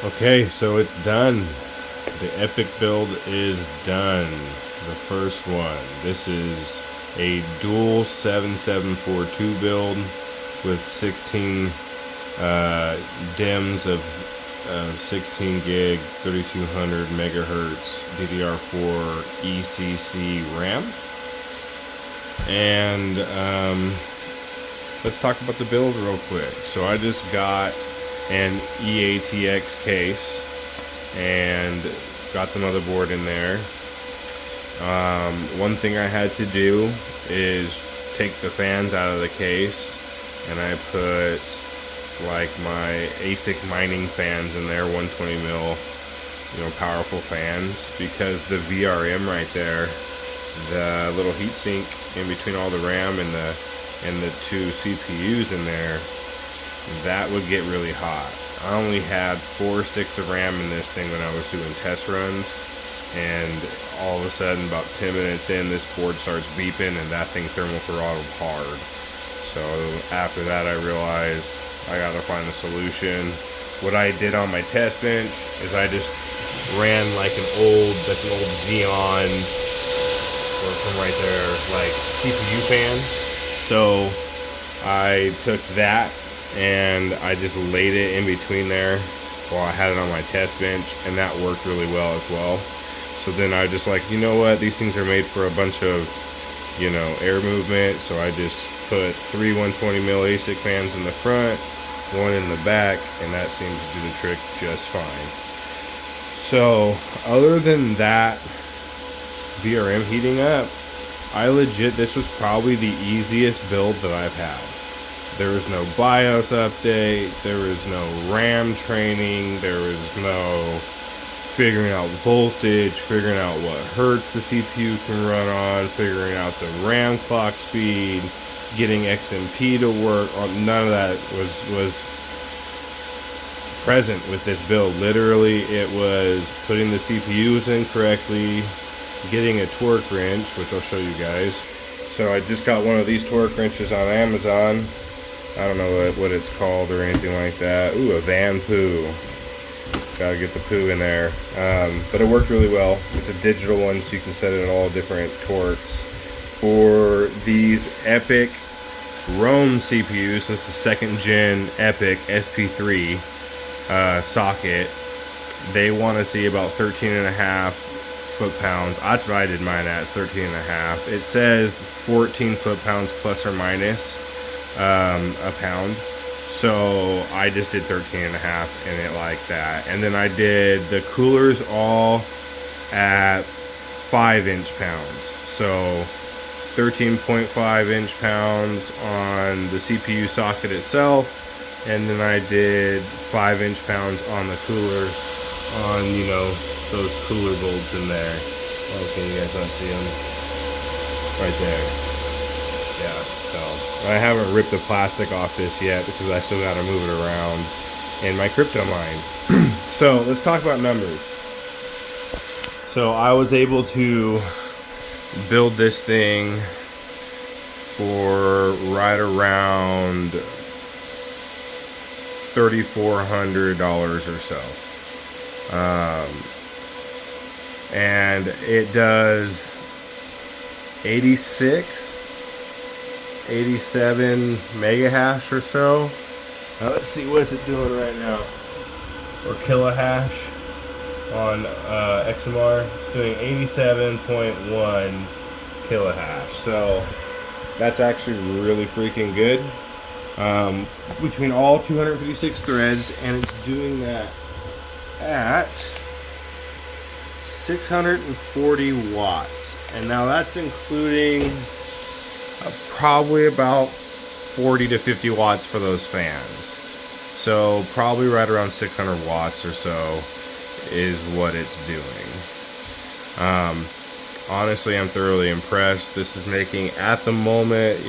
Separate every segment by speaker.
Speaker 1: Okay, so it's done. The EPYC build is done. The first one. This is a dual 7742 build with 16 DIMMs of 16 gig 3200 megahertz DDR4 ECC RAM. And let's talk about the build real quick. So I just got an EPYC case and got the motherboard in there. One thing I had to do is take the fans out of the case, and I put like my ASIC mining fans in there, 120 mil, powerful fans, because the VRM right there, the little heatsink in between all the RAM and the two CPUs in there, that would get really hot. I only had 4 sticks of RAM in this thing when I was doing test runs, and all of a sudden, about 10 minutes in, this board starts beeping and that thing thermal throttled hard. So after that, I realized I gotta find a solution. What I did on my test bench is I just ran like an old Xeon, or from right there, like CPU fan. So I took that and I just laid it in between there while I had it on my test bench, and that worked really well as well. So then I just like, you know what, these things are made for a bunch of, air movement. So I just put 3 120 mil ASIC fans in the front, 1 in the back, and that seems to do the trick just fine. So other than that VRM heating up, this was probably the easiest build that I've had. There was no BIOS update, there was no RAM training, there was no figuring out voltage, figuring out what hertz the CPU can run on, figuring out the RAM clock speed, getting XMP to work. None of that was present with this build. Literally, it was putting the CPUs in correctly, getting a torque wrench, which I'll show you guys. So I just got one of these torque wrenches on Amazon. I don't know what it's called or anything like that. Ooh, a Van Poo. Gotta get the poo in there. But it worked really well. It's a digital one, so you can set it at all different torques. For these EPYC Rome CPUs, so it's the 2nd gen EPYC SP3 socket, they want to see about 13.5 foot-pounds. That's what I did mine at, 13.5. It says 14 foot-pounds plus or minus a pound. So I just did 13.5 and it like that. And then I did the coolers all at 5-inch pounds. So 13.5 inch pounds on the CPU socket itself. And then I did 5-inch pounds on the cooler, on, those cooler bolts in there. Okay, you guys don't see them? Right there. Yeah, so I haven't ripped the plastic off this yet because I still got to move it around in my crypto mine. So let's talk about numbers. So I was able to build this thing for right around $3,400 or so. And it does 87 mega hash or so. Now let's see, what is it doing right now? Or kilohash on XMR. It's doing 87.1 kilohash. So that's actually really freaking good. Between all 256 threads, and it's doing that at 640 watts. And now that's including probably about 40 to 50 watts for those fans. So probably right around 600 watts or so is what it's doing. Honestly, I'm thoroughly impressed. This is making, at the moment,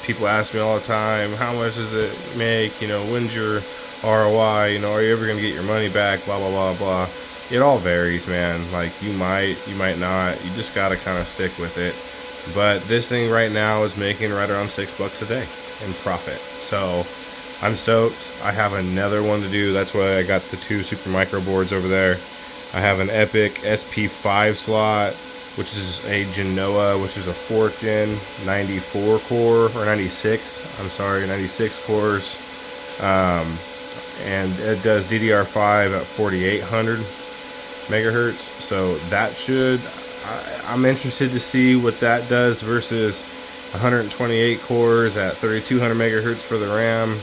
Speaker 1: people ask me all the time, how much does it make? When's your ROI? Are you ever going to get your money back? Blah, blah, blah, blah. It all varies, man. Like, you might not. You just got to kind of stick with it. But this thing right now is making right around $6 a day in profit. So I'm stoked. I have another one to do. That's why I got the 2 super micro boards over there. I have an EPYC SP5 slot, which is a Genoa, which is a 4th gen 94 core, or 96, I'm sorry, 96 cores. And it does DDR5 at 4800 megahertz. So that should, I'm interested to see what that does versus 128 cores at 3200 megahertz for the RAM.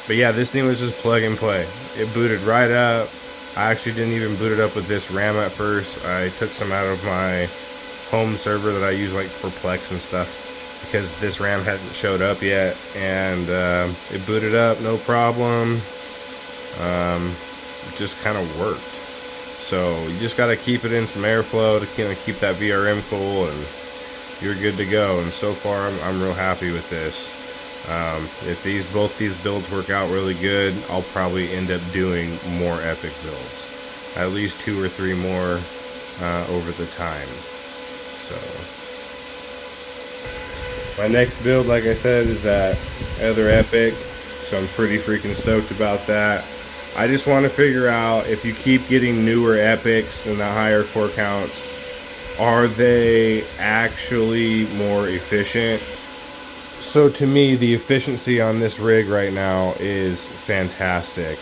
Speaker 1: But yeah, this thing was just plug and play. It booted right up. I actually didn't even boot it up with this RAM at first. I took some out of my home server that I use like for Plex and stuff, because this RAM hadn't showed up yet, and it booted up no problem. It just kind of worked. So you just got to keep it in some airflow to kind of keep that VRM cool, and you're good to go. And so far I'm real happy with this. If both these builds work out really good, I'll probably end up doing more EPYC builds, at least 2 or 3 more over the time. So my next build, like I said, is that other EPYC, so I'm pretty freaking stoked about that. I just want to figure out, if you keep getting newer EPYCs and the higher core counts, are they actually more efficient? So to me, the efficiency on this rig right now is fantastic.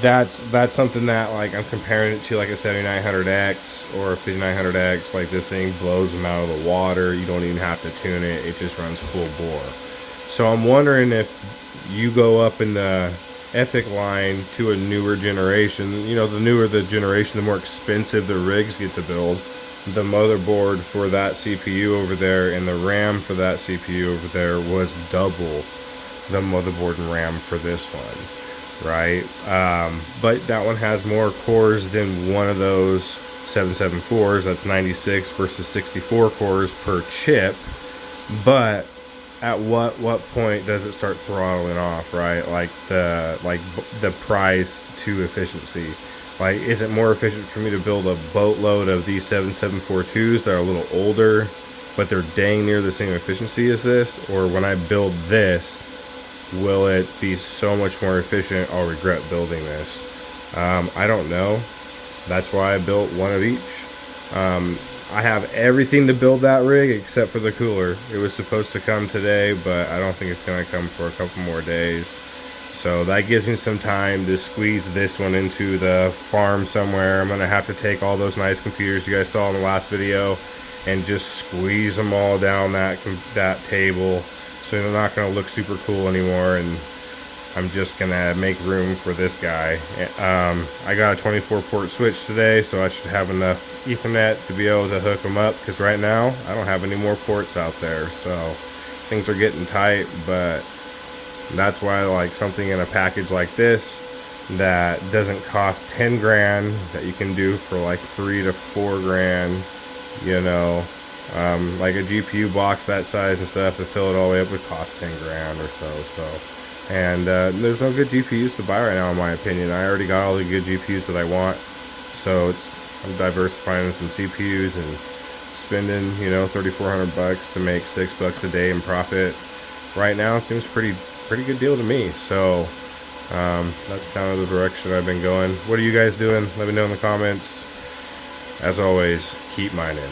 Speaker 1: That's something that, like, I'm comparing it to like a 7900X or a 5900X. Like, this thing blows them out of the water. You don't even have to tune it. It just runs full bore. So I'm wondering if you go up in the EPYC line to a newer generation, you know, the newer the generation, the more expensive the rigs get to build. The motherboard for that CPU over there and the RAM for that CPU over there was double the motherboard and RAM for this one, right? But that one has more cores than one of those 774s. That's 96 versus 64 cores per chip. But at what point does it start throttling off, right? Like the price to efficiency. Like, is it more efficient for me to build a boatload of these 7742s that are a little older, but they're dang near the same efficiency as this? Or when I build this, will it be so much more efficient I'll regret building this? I don't know. That's why I built one of each. I have everything to build that rig except for the cooler. It was supposed to come today, but I don't think it's going to come for a couple more days. So that gives me some time to squeeze this one into the farm somewhere. I'm going to have to take all those nice computers you guys saw in the last video and just squeeze them all down that table, so they're not going to look super cool anymore. And I'm just going to make room for this guy. I got a 24 port switch today, so I should have enough Ethernet to be able to hook them up, because right now I don't have any more ports out there. So things are getting tight, but that's why I like something in a package like this that doesn't cost 10 grand, that you can do for like 3 to 4 grand, you know. Like a GPU box that size and stuff, to fill it all the way up would cost 10 grand or so. And there's no good GPUs to buy right now, in my opinion. I already got all the good GPUs that I want, so I'm diversifying some CPUs and spending, you know, $3,400 to make $6 a day in profit. Right now, it seems pretty good deal to me. So that's kind of the direction I've been going. What are you guys doing? Let me know in the comments. As always, keep mining.